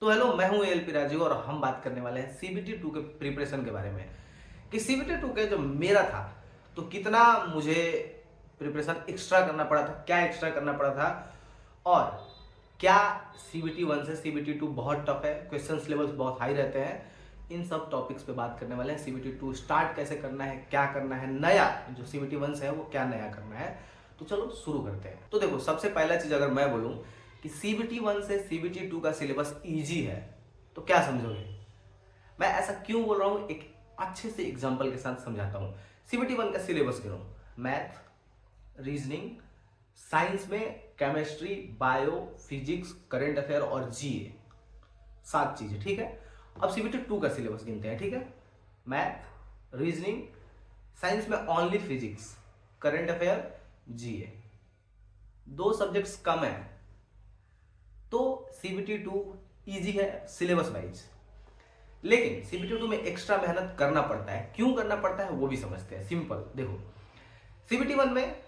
तो हेलो, मैं हूं एल पी राजीव और हम बात करने वाले हैं सीबीटी 2 के प्रिपरेशन के बारे में कि सीबीटी 2 के जो मेरा था तो कितना मुझे प्रिपरेशन एक्स्ट्रा करना पड़ा था, क्या एक्स्ट्रा करना पड़ा था और क्या सीबीटी 1 से सीबीटी 2 बहुत टफ है, क्वेश्चंस लेवल्स बहुत हाई रहते हैं। इन सब टॉपिक्स पे बात करने वाले हैं। सीबीटी 2 स्टार्ट कैसे करना है, क्या करना है, नया जो सीबीटी 1 से है वो क्या नया करना है। तो चलो शुरू करते हैं। तो देखो, सबसे पहला चीज अगर मैं बोलूं कि सीबीटी 1 से सीबीटी 2 का सिलेबस इजी है तो क्या समझोगे? मैं ऐसा क्यों बोल रहा हूं, एक अच्छे से एग्जांपल के साथ समझाता हूं। सीबीटी 1 का सिलेबस गिनो। मैथ, रीजनिंग, साइंस में chemistry, bio, physics, current affair और जीए, 7 चीजें, ठीक है। अब सीबीटी 2 का सिलेबस गिनते हैं, ठीक है। मैथ, रीजनिंग, साइंस में ओनली फिजिक्स, करंट अफेयर, जीए, 2 सब्जेक्ट्स कम है तो सीबीटी 2 इजी है सिलेबस वाइज। लेकिन सीबीटी 2 में एक्स्ट्रा मेहनत करना पड़ता है। क्यों करना पड़ता है वो भी समझते हैं। सिंपल देखो, सीबीटी 1 में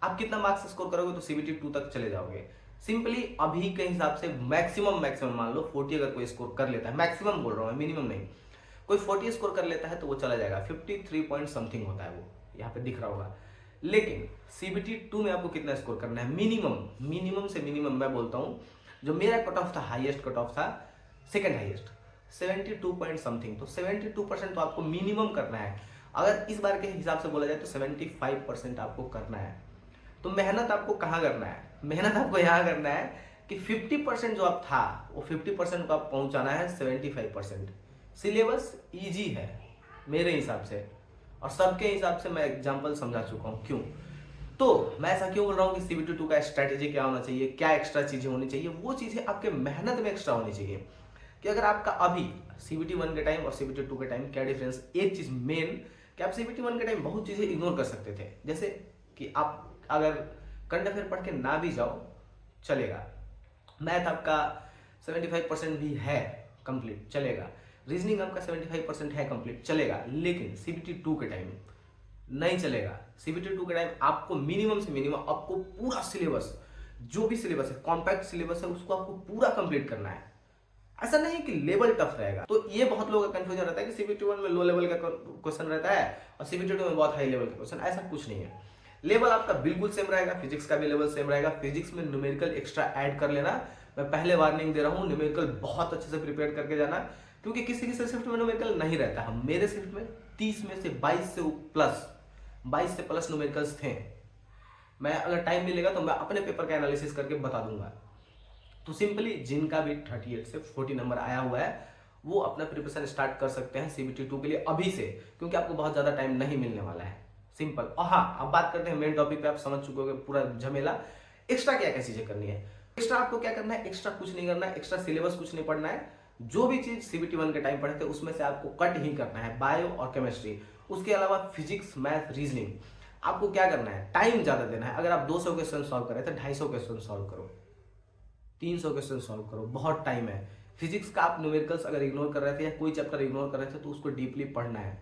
आप कितना मार्क्स स्कोर करोगे तो सीबीटी 2 तक चले जाओगे। सिंपली अभी के हिसाब से मैक्सिमम मैक्सिमम मान लो 40 अगर कोई स्कोर कर लेता है, मैक्सिमम बोल रहा हूँ, मिनिमम नहीं, कोई 40 स्कोर कर लेता है तो वो चला जाएगा। 53 पॉइंट समथिंग होता है, वो यहाँ पे दिख रहा होगा। लेकिन सीबीटी 2 में आपको कितना स्कोर करना है? मिनिमम मिनिमम से मिनिमम मैं बोलता हूँ, जो मेरा कट ऑफ था, हाईएस्ट कट ऑफ था, सेकंड हाईएस्ट, 72 पॉइंट समथिंग। तो 72% तो आपको मिनिमम करना है। अगर इस बार के हिसाब से बोला जाए तो 75% आपको करना है। तो मेहनत आपको कहाँ करना है? मेहनत आपको यहाँ करना है कि 50% जो आप था वो 50% को आप पहुंचाना है 75%। सिलेबस इजी है मेरे हिसाब से, और सबके हिसाब से मैं एग्जांपल समझा चुका हूँ। क्यों? तो मैं ऐसा क्यों बोल रहा हूँ कि सीबीटी 2 का स्ट्रैटेजी क्या होना चाहिए, क्या एक्स्ट्रा चीजें होनी चाहिए, वो चीजें आपके मेहनत में एक्स्ट्रा होनी चाहिए। कि अगर आपका अभी सीबीटी 1 के टाइम और सीबीटी 2 के टाइम क्या डिफरेंस, एक चीज मेन, कि आप सीबीटी 1 के टाइम बहुत चीजें इग्नोर कर सकते थे। जैसे कि आप अगर करंट अफेयर पढ़ के ना भी जाओ चलेगा, मैथ आपका 75% भी है कंप्लीट, चलेगा, रीजनिंग आपका 75% है कंप्लीट, चलेगा। लेकिन सीबीटी 2 के टाइम नहीं चलेगा। सीबीटी 2 के टाइम आपको मिनिमम से मिनिमम आपको पूरा सिलेबस, जो भी सिलेबस है, कॉम्पैक्ट सिलेबस है, उसको आपको पूरा कंप्लीट करना है। ऐसा नहीं कि लेवल टफ रहेगा। तो ये बहुत लोगों का कंफ्यूजन रहता है कि सीबीटी 1 में लो लेवल का क्वेश्चन रहता है और सीबीटी 2 में बहुत हाई लेवल का क्वेश्चन। ऐसा कुछ नहीं है। लेवल आपका बिल्कुल सेम रहेगा, फिजिक्स का भी लेवल सेम रहेगा। फिजिक्स में न्यूमेरिकल एक्स्ट्रा ऐड कर लेना। मैं पहले वार्निंग दे रहा हूँ, न्यूमेरिकल बहुत अच्छे से प्रिपेयर करके जाना, क्योंकि किसी किसी शिफ्ट में न्यूमेरिकल नहीं रहता है। मेरे शिफ्ट में 30 में से 22 से प्लस न्यूमेरिकल्स थे। मैं अगर टाइम मिलेगा तो मैं अपने पेपर का एनालिसिस करके बता दूंगा। तो सिंपली जिनका भी 38 से 40 नंबर आया हुआ है वो अपना प्रिपरेशन स्टार्ट कर सकते हैं सीबीटी 2 के लिए अभी से, क्योंकि आपको बहुत ज्यादा टाइम नहीं मिलने वाला है। सिंपल। और हाँ, अब बात करते हैं मेन टॉपिक पे। आप समझ चुके हो पूरा झमेला। एक्स्ट्रा क्या क्या चीजें करनी है। एक्स्ट्रा आपको क्या करना है? एक्स्ट्रा कुछ नहीं करना है, एक्स्ट्रा सिलेबस कुछ नहीं पढ़ना है। जो भी चीज सीबीटी 1 के टाइम पढ़े थे उसमें से आपको कट ही करना है, बायो और केमिस्ट्री। उसके अलावा फिजिक्स, मैथ, रीजनिंग आपको क्या करना है? टाइम ज्यादा देना है। अगर आप 200 क्वेश्चन सॉल्व कर रहे थे, 250 क्वेश्चन सॉल्व करो, 300 क्वेश्चन सॉल्व करो, बहुत टाइम है। फिजिक्स का आप न्यूमेरिकल्स अगर इग्नोर कर रहे थे या कोई चैप्टर इग्नोर कर रहे थे तो उसको डीपली पढ़ना है।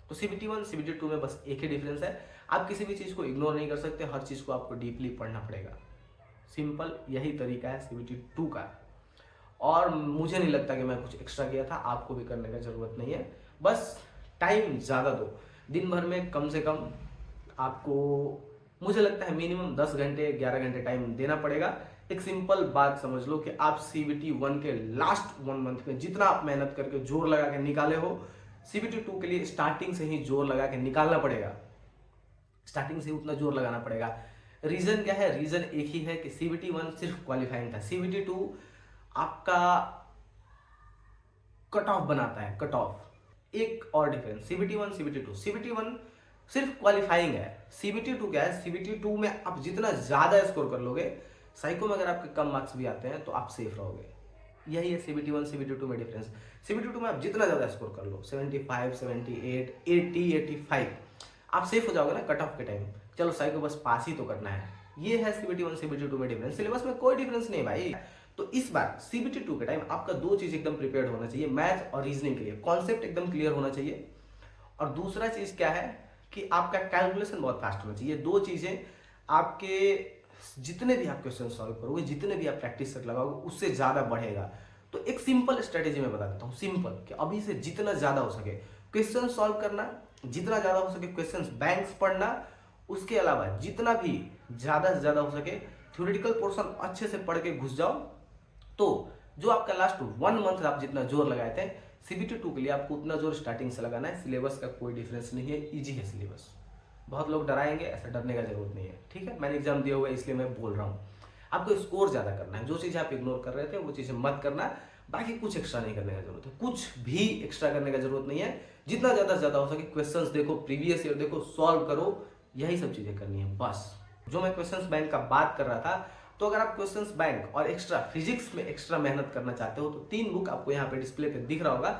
तो सीबीटी 1 सीबीटी 2 में बस एक ही डिफरेंस है, आप किसी भी चीज को इग्नोर नहीं कर सकते, हर चीज को आपको डीपली पढ़ना पड़ेगा। सिंपल यही तरीका है सीबीटी 2 का। और मुझे नहीं लगता कि मैं कुछ एक्स्ट्रा किया था, आपको भी करने का जरूरत नहीं है। बस टाइम ज्यादा दो। दिन भर में कम से कम आपको, मुझे लगता है मिनिमम 10 घंटे 11 घंटे टाइम देना पड़ेगा। एक सिंपल बात समझ लो कि आप सीबीटी 1 के लास्ट 1 मंथ में जितना आप मेहनत करके जोर लगा के निकाले हो, सीबीटी 2 के लिए स्टार्टिंग से ही जोर लगा के निकालना पड़ेगा। स्टार्टिंग से उतना जोर लगाना पड़ेगा। रीजन क्या है? रीजन एक ही है कि सीबीटी 1 सिर्फ क्वालिफाइंग था, सीबीटी 2 आपका कट ऑफ बनाता है, कट ऑफ। एक और डिफरेंस, सीबीटी 1 सीबीटी 2, सीबीटी 1 सिर्फ क्वालिफाइंग है, सीबीटी 2 क्या है? सीबीटी 2 में आप जितना ज्यादा स्कोर कर लोगे, साइको में अगर आपके कम मार्क्स भी आते हैं तो आप सेफ रहोगे। यही है सीबीटी 1 सीबीटी 2 में डिफरेंस। सीबीटी 2 में आप जितना ज्यादा स्कोर कर लो, 75, 78, 80, 85, आप सेफ हो जाओगे ना कट ऑफ के टाइम। चलो साइको बस पास ही तो करना है। ये है सीबीटी 1 सीबीटी 2 में डिफरेंस। सिलेबस में कोई डिफरेंस नहीं भाई। तो इस बार सीबीटी 2 के टाइम आपका 2 चीज एकदम प्रिपेयर्ड होना चाहिए, मैथ और रीजनिंग के लिए कॉन्सेप्ट एकदम क्लियर होना चाहिए। और दूसरा चीज क्या है कि आपका कैलकुलेशन बहुत फास्ट होना चाहिए। 2 चीजें आपके, जितने भी आप क्वेश्चन सॉल्व करोगे, जितने भी आप प्रैक्टिस सेट लगाओगे, उससे ज्यादा बढ़ेगा। तो एक सिंपल स्ट्रेटेजी मैं बता देता हूँ, सिंपल, कि अभी से जितना ज़्यादा हो सके क्वेश्चन सॉल्व करना, जितना ज़्यादा हो सके क्वेश्चंस बैंक्स पढ़ना, उसके अलावा जितना भी ज़्यादा से ज़्यादा हो सके थ्योरेटिकल पोर्शन अच्छे से पढ़ के घुस जाओ। तो जो आपका लास्ट 1 मंथ आप जितना जोर लगाए थे सीबीटी 2 के लिए, आपको उतना जोर स्टार्टिंग से लगाना है। सिलेबस का कोई डिफरेंस नहीं है, ईजी है सिलेबस। बहुत लोग डराएंगे, ऐसा डरने का जरूरत नहीं है, ठीक है। मैंने एग्जाम दिया हुआ है इसलिए मैं बोल रहा हूँ। आपको स्कोर ज्यादा करना है, जो चीज़ आप इग्नोर कर रहे थे वो चीज़ें मत करना। बाकी कुछ एक्स्ट्रा नहीं करने का जरूरत है, कुछ भी एक्स्ट्रा करने का जरूरत नहीं है। जितना ज़्यादा से ज़्यादा हो सके क्वेश्चंस देखो, प्रीवियस ईयर देखो, सॉल्व करो, यही सब चीज़ें करनी है बस। जो मैं क्वेश्चंस बैंक का बात कर रहा था, तो अगर आप क्वेश्चंस बैंक और एक्स्ट्रा फिजिक्स में एक्स्ट्रा मेहनत करना चाहते हो तो 3 बुक आपको यहाँ पे डिस्प्ले पे दिख रहा होगा।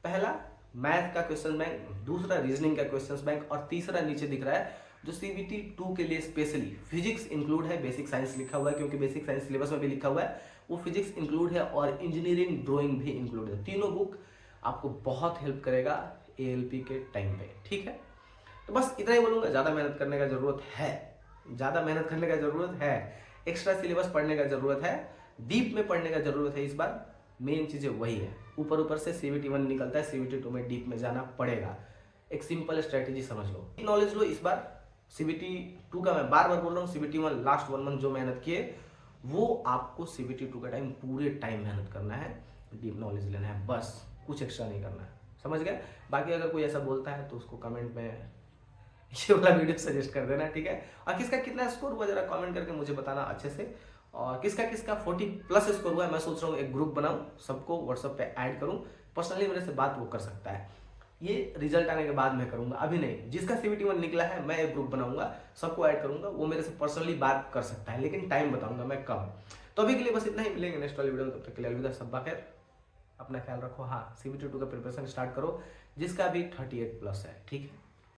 पहला मैथ का क्वेश्चन बैंक, दूसरा रीजनिंग का क्वेश्चन बैंक, और तीसरा नीचे दिख रहा है जो सीबीटी 2 के लिए स्पेशली फिजिक्स इंक्लूड है, बेसिक साइंस लिखा हुआ है क्योंकि बेसिक साइंस सिलेबस में भी लिखा हुआ है, वो फिजिक्स इंक्लूड है और इंजीनियरिंग ड्राइंग भी इंक्लूड है। तीनों बुक आपको बहुत हेल्प करेगा एएलपी के टाइम पे, ठीक है। तो बस इतना ही बोलूंगा, ज़्यादा मेहनत करने का जरूरत है, ज़्यादा मेहनत करने का जरूरत है, एक्स्ट्रा सिलेबस पढ़ने का जरूरत है, डीप में पढ़ने का जरूरत है। इस बार मेन चीज़ें वही है, ऊपर ऊपर से सीबीटी 1 निकलता है, सीबीटी 2 में डीप में जाना पड़ेगा। एक सिंपल स्ट्रेटेजी समझ लो, नॉलेज लो। इस बार सीबीटी 2 का मैं बार बार बोल रहा हूँ, सीबीटी 1 लास्ट 1 मंथ जो मेहनत किए वो आपको सीबीटी 2 का टाइम पूरे टाइम मेहनत करना है, डीप नॉलेज लेना है, बस कुछ एक्स्ट्रा नहीं करना है, समझ गए। बाकी अगर कोई ऐसा बोलता है तो उसको कमेंट में ये वाला वीडियो सजेस्ट कर देना, ठीक है। और किसका कितना स्कोर हुआ जरा कमेंट करके मुझे बताना अच्छे से, और किसका किसका 40+ स्कोर हुआ है। मैं सोच रहा हूँ एक ग्रुप बनाऊं, सबको व्हाट्सएप पे ऐड करूं, पर्सनली मेरे से बात वो कर सकता है। ये रिजल्ट आने के बाद मैं करूंगा, अभी नहीं। जिसका सीबीटी 1 निकला है मैं एक ग्रुप बनाऊंगा, सबको ऐड करूंगा, वो मेरे से पर्सनली बात कर सकता है, लेकिन टाइम बताऊंगा मैं कब। तो अभी के लिए बस इतना ही, मिलेंगे नेक्स्ट वाली वीडियो में, तब तक के लिए अलविदा, सब खैर, अपना ख्याल रखो। हाँ, सीबीटी 2 का प्रिपरेशन स्टार्ट करो जिसका भी 38+ है, ठीक है।